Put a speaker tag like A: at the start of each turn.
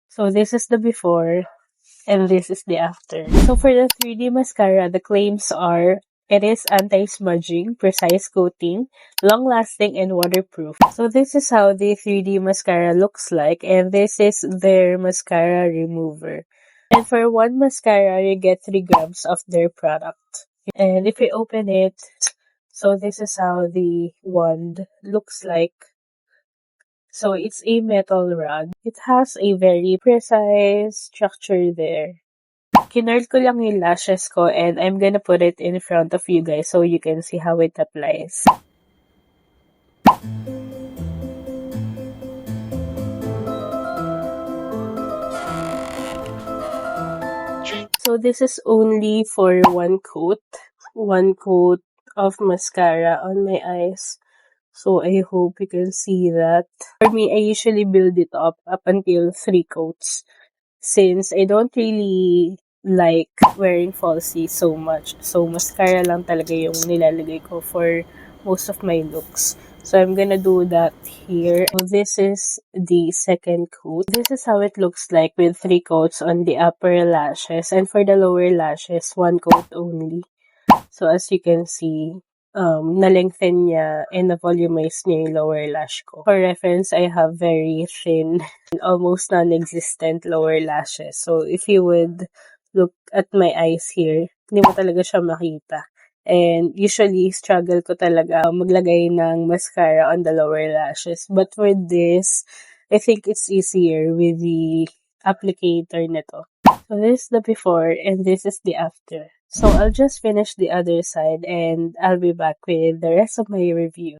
A: So this is the before and this is the after. So for the 3D mascara, the claims are it is anti-smudging, precise coating, long-lasting, and waterproof. So this is how the 3D mascara looks like, and this is their mascara remover. And for one mascara, you get 3 grams of their product. And if you open it, so this is how the wand looks like. So it's a metal rod. It has a very precise structure there. Kinurl ko lang yung lashes ko and I'm gonna put it in front of you guys so you can see how it applies. So this is only for one coat of mascara on my eyes. So I hope you can see that. For me, I usually build it up until 3 coats since I don't really like wearing falsies so much. So mascara lang talaga yung nilalagay ko for most of my looks. So I'm gonna do that here. So this is the second coat. This is how it looks like with 3 coats on the upper lashes. And for the lower lashes, 1 coat only. So as you can see, na-lengthen niya and na-volumize niya yung lower lash ko. For reference, I have very thin and almost non-existent lower lashes. So if you would look at my eyes here, hindi mo talaga siya makita. And usually, struggle ko talaga maglagay ng mascara on the lower lashes. But for this, I think it's easier with the applicator nito. So this is the before and this is the after. So I'll just finish the other side and I'll be back with the rest of my review.